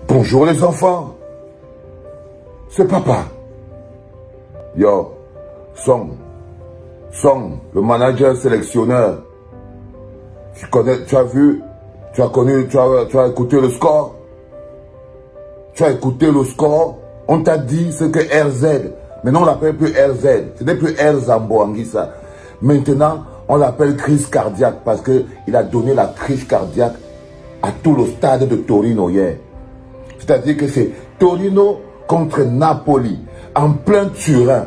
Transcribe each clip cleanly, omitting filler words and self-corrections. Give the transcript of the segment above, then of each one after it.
Bonjour les enfants. C'est papa. Yo, Song, le manager sélectionneur. Tu connais, tu as vu, tu as connu, tu as écouté le score. Tu as écouté le score. On t'a dit ce que RZ. Maintenant on l'appelle plus RZ. Ce n'est plus R Zambo Anguissa. Maintenant on l'appelle crise cardiaque parce qu'il a donné la crise cardiaque à tout le stade de Torino hier. C'est-à-dire que c'est Torino contre Napoli, en plein Turin.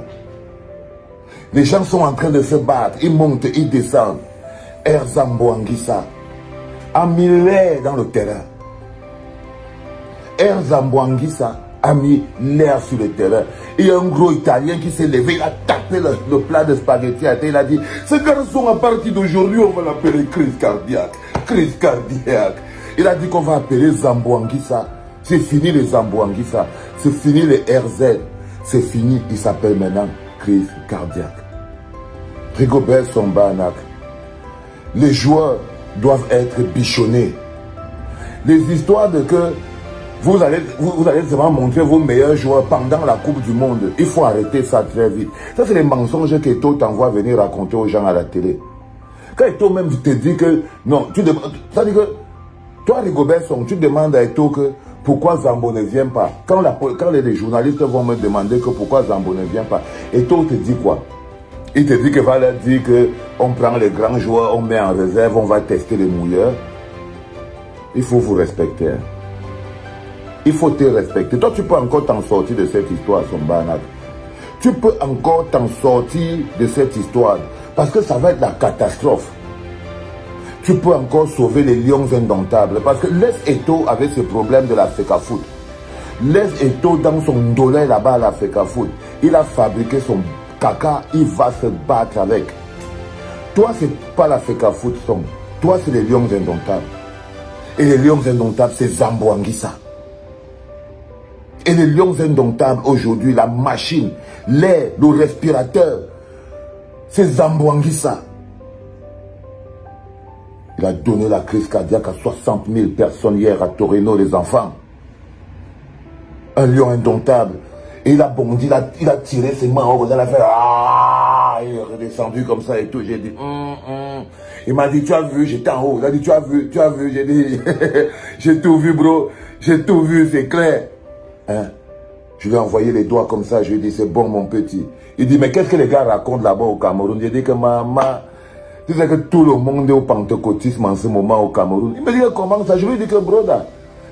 Les gens sont en train de se battre, ils montent, ils descendent. Zambo Anguissa a mis l'air dans le terrain. Zambo Anguissa a mis l'air sur le terrain. Il y a un gros Italien qui s'est levé, il a tapé le plat de spaghetti à terre. Il a dit, ce garçon à partir d'aujourd'hui, on va l'appeler crise cardiaque. Crise cardiaque. Il a dit qu'on va appeler Zambo Anguissa. C'est fini les Zambo Anguissa. C'est fini les RZ. C'est fini, il s'appelle maintenant crise cardiaque. Rigobert Song-Banak. Les joueurs doivent être bichonnés. Les histoires de que vous allez seulement montrer vos meilleurs joueurs pendant la Coupe du Monde. Il faut arrêter ça très vite. Ça, c'est les mensonges qu'Eto t'envoie venir raconter aux gens à la télé. Quand Eto même te dit que... Non, tu demandes... C'est-à-dire que... Toi, Rigobert Song, tu demandes à Eto que... Pourquoi Zambo ne vient pas? Quand les journalistes vont me demander que pourquoi Zambo ne vient pas, Eto te dit quoi? Il te dit que va leur dire qu'on prend les grands joueurs, on met en réserve, on va tester les mouilleurs. Il faut vous respecter. Hein. Il faut te respecter. Toi, tu peux encore t'en sortir de cette histoire, Song-Banak. Tu peux encore t'en sortir de cette histoire. Parce que ça va être la catastrophe. Tu peux encore sauver les lions indomptables. Parce que laisse Eto avec ce problème de la FECAFOOT. Laisse Eto dans son dollar là-bas à la FECAFOOT. Il a fabriqué son caca, il va se battre avec. Toi, c'est pas la FECAFOOT, Song. Toi, c'est les lions indomptables. Et les lions indomptables, c'est Zambo Anguissa. Et les lions indomptables, aujourd'hui, la machine, l'air, le respirateur, c'est Zambo Anguissa. Il a donné la crise cardiaque à 60 000 personnes hier à Torino, les enfants. Un lion indomptable. Et il a bondi, il a tiré ses mains, il a fait ah, il est redescendu comme ça et tout. J'ai dit, Il m'a dit, tu as vu, j'étais en haut. Il a dit, tu as vu, j'ai dit, j'ai tout vu, bro, j'ai tout vu, c'est clair. Hein? Je lui ai envoyé les doigts comme ça, je lui ai dit, c'est bon, mon petit. Il dit, mais qu'est-ce que les gars racontent là-bas au Cameroun? J'ai dit que maman, tu sais que tout le monde est au pentecôtisme en ce moment au Cameroun. Il me dit, comment ça? Je lui ai dit que, broda,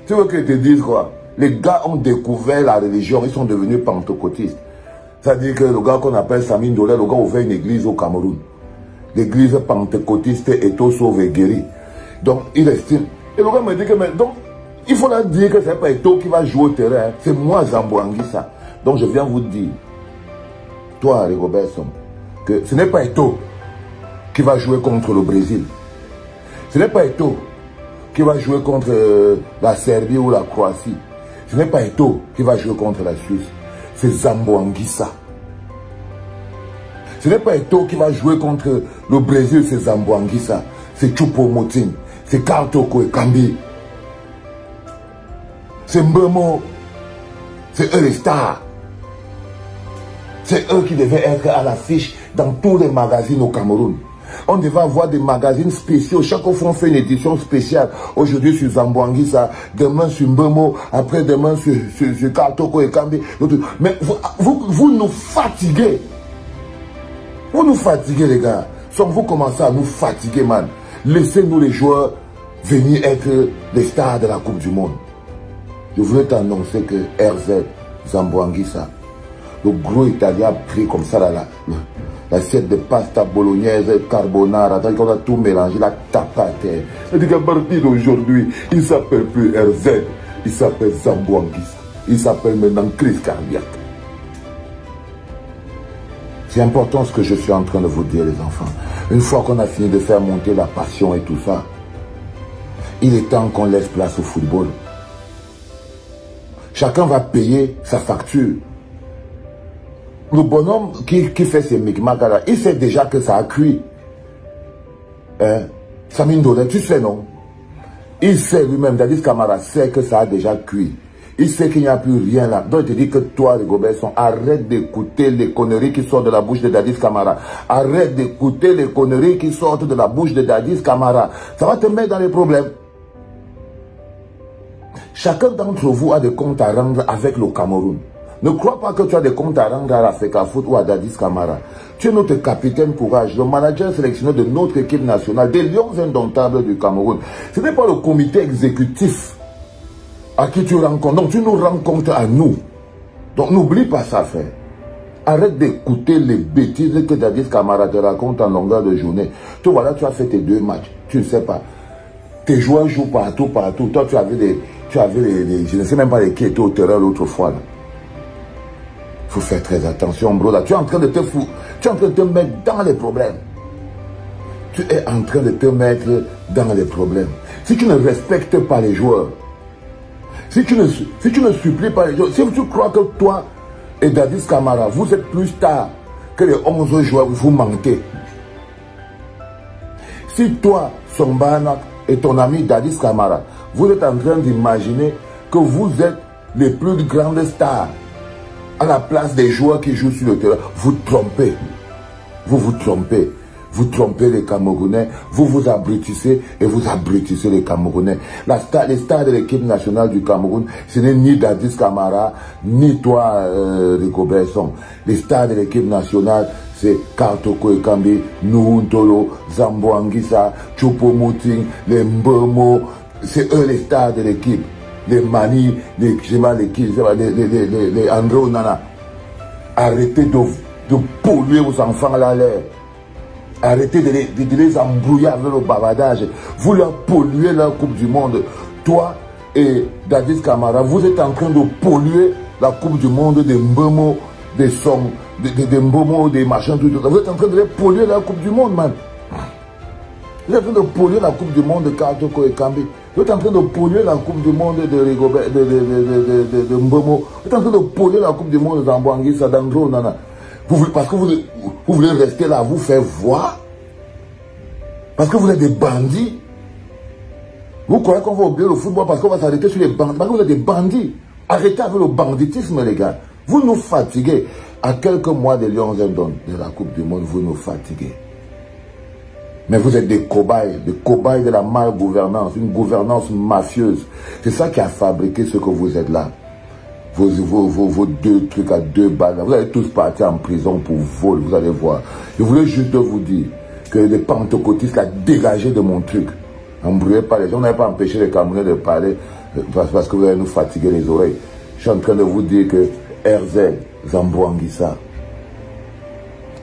tu veux que je te dise quoi? Les gars ont découvert la religion, ils sont devenus pentecôtistes. C'est-à-dire que le gars qu'on appelle Samin Dolé, le gars a ouvert une église au Cameroun. L'église pentecôtiste est au sauvé guéri. Donc, il estime. Et le gars me dit que, mais, donc, il faut leur dire que ce n'est pas Eto qui va jouer au terrain. Hein. C'est moi, Zambo Anguissa. Donc, je viens vous dire, toi, Rigobert Song, que ce n'est pas Eto qui va jouer contre le Brésil. Ce n'est pas Eto qui va jouer contre la Serbie ou la Croatie. Ce n'est pas Eto qui va jouer contre la Suisse. C'est Zambo Anguissa. Ce n'est pas Eto qui va jouer contre le Brésil, c'est Zambo Anguissa. C'est Choupo-Moting. C'est Karl Toko Ekambi. C'est Mbemo. C'est eux les stars. C'est eux qui devaient être à l'affiche dans tous les magazines au Cameroun. On devait avoir des magazines spéciaux. Chaque fois, on fait une édition spéciale. Aujourd'hui sur Zambo Anguissa, demain sur Mbemo, après-demain sur Karl Toko Ekambi. Mais vous nous fatiguez. Vous nous fatiguez, les gars. Sans vous commencez à nous fatiguer, man. Laissez-nous les joueurs venir être les stars de la Coupe du Monde. Je voulais t'annoncer que RZ, Zambo Anguissa, le gros Italien a pris comme ça l'assiette de pasta bolognaise, carbonara, on a tout mélangé, la tapé à terre. C'est-à-dire qu'à partir d'aujourd'hui, il ne s'appelle plus RZ, il s'appelle Zambo Anguissa. Il s'appelle maintenant crise cardiaque. C'est important ce que je suis en train de vous dire, les enfants. Une fois qu'on a fini de faire monter la passion et tout ça, il est temps qu'on laisse place au football. Chacun va payer sa facture. Le bonhomme qui fait ses micmacs là, il sait déjà que ça a cuit. Hein? Samin Dolé, tu sais non? Il sait lui-même, Dadis Camara sait que ça a déjà cuit. Il sait qu'il n'y a plus rien là. Donc il te dit que toi, Rigobert Song, arrête d'écouter les conneries qui sortent de la bouche de Dadis Camara. Arrête d'écouter les conneries qui sortent de la bouche de Dadis Camara. Ça va te mettre dans les problèmes. Chacun d'entre vous a des comptes à rendre avec le Cameroun. Ne crois pas que tu as des comptes à rendre à l'Africa Foot ou à Dadis Camara. Tu es notre capitaine courage, le manager sélectionneur de notre équipe nationale, des Lions indomptables du Cameroun. Ce n'est pas le comité exécutif à qui tu rencontres. Donc tu nous rencontres à nous. Donc n'oublie pas ça, frère. Arrête d'écouter les bêtises que Dadis Camara te raconte en longueur de journée. Toi, voilà, tu as fait tes 2 matchs. Tu ne sais pas. Tes joueurs jouent partout, partout. Toi, tu avais des... je ne sais même pas qui étaient au terrain l'autre fois. Il faut faire très attention, bro. Là, tu es en train de te foutre. Tu es en train de te mettre dans les problèmes. Tu es en train de te mettre dans les problèmes. Si tu ne respectes pas les joueurs, si tu ne supplies pas les joueurs, si tu crois que toi et Dadis Camara, vous êtes plus tard que les 11 joueurs, vous mentez. Si toi, Sombana et ton ami Dadis Camara, vous êtes en train d'imaginer que vous êtes les plus grandes stars à la place des joueurs qui jouent sur le terrain, vous trompez. Vous vous trompez. Vous trompez les Camerounais, vous vous abrutissez et vous abrutissez les Camerounais. Les stars de l'équipe nationale du Cameroun, ce n'est ni Dadis Camara, ni toi, Rigobert Song. Les stars de l'équipe nationale, c'est Kartoko Ekambi, Nuhuntolo, Zambo Anguissa, Choupo-Moting, les Mbemo. C'est eux les stars de l'équipe. Les Mani, les André Onana. Arrêtez de polluer vos enfants à l'air. Arrêtez de les embrouiller avec le bavardage. Vous leur polluez la Coupe du Monde. Toi et Dadis Camara, vous êtes en train de polluer la Coupe du Monde des Mbemo, des Song, des Mbomo, des machins, tout. Vous êtes en train de les polluer la Coupe du Monde, man. Vous êtes en train de polluer la Coupe du Monde de Kartoko Ekambi. Vous êtes en train de polluer la Coupe du Monde de Rigobert, de Mbomo. Vous êtes en train de polluer la Coupe du Monde de Zambo Anguissa, d'Andro Nana. Parce que vous voulez rester là, vous faire voir. Parce que vous êtes des bandits. Vous croyez qu'on va oublier le football parce qu'on va s'arrêter sur les bandits. Parce que vous êtes des bandits. Arrêtez avec le banditisme, les gars. Vous nous fatiguez. À quelques mois des Lions de la Coupe du Monde, vous nous fatiguez. Mais vous êtes des cobayes de la mal-gouvernance, une gouvernance mafieuse. C'est ça qui a fabriqué ce que vous êtes là. Vos 2 trucs à 2 balles. Vous allez tous partir en prison pour vol, vous allez voir. Je voulais juste vous dire que les pentecôtistes l'ont dégagé de mon truc. Embrouillez pas les gens, on n'avait pas empêché les Camerounais de parler parce que vous allez nous fatiguer les oreilles. Je suis en train de vous dire que RZ, Zambo Anguissa,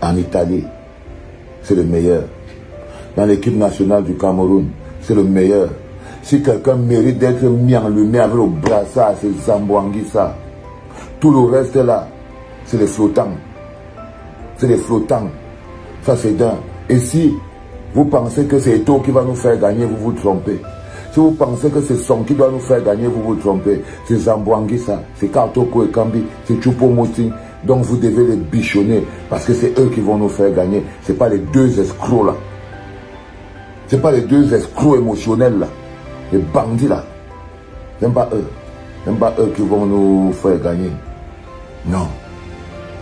en Italie, c'est le meilleur. Dans l'équipe nationale du Cameroun, c'est le meilleur. Si quelqu'un mérite d'être mis en lumière avec le brassard, c'est Zambo Anguissa. Tout le reste là, c'est les flottants. C'est les flottants. Ça c'est d'un. Et si vous pensez que c'est Eto qui va nous faire gagner, vous vous trompez. Si vous pensez que c'est Son qui doit nous faire gagner, vous vous trompez. C'est Zambo Anguissa, c'est Kartoko Ekambi, c'est Choupo-Moting. Donc vous devez les bichonner parce que c'est eux qui vont nous faire gagner. Ce n'est pas les 2 escrocs là. Ce n'est pas les 2 escrocs émotionnels là. Les bandits là. Ce n'est pas eux. Ce n'est pas eux qui vont nous faire gagner. Non.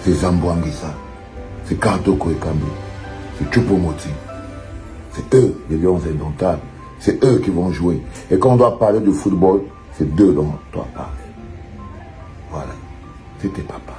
C'est Zambo Anguissa. C'est Kartoko Ekambi. C'est Choupo-Moting. C'est eux, les Lions indomptables. C'est eux qui vont jouer. Et quand on doit parler de football, c'est d'eux dont on doit parler. Voilà. C'était papa.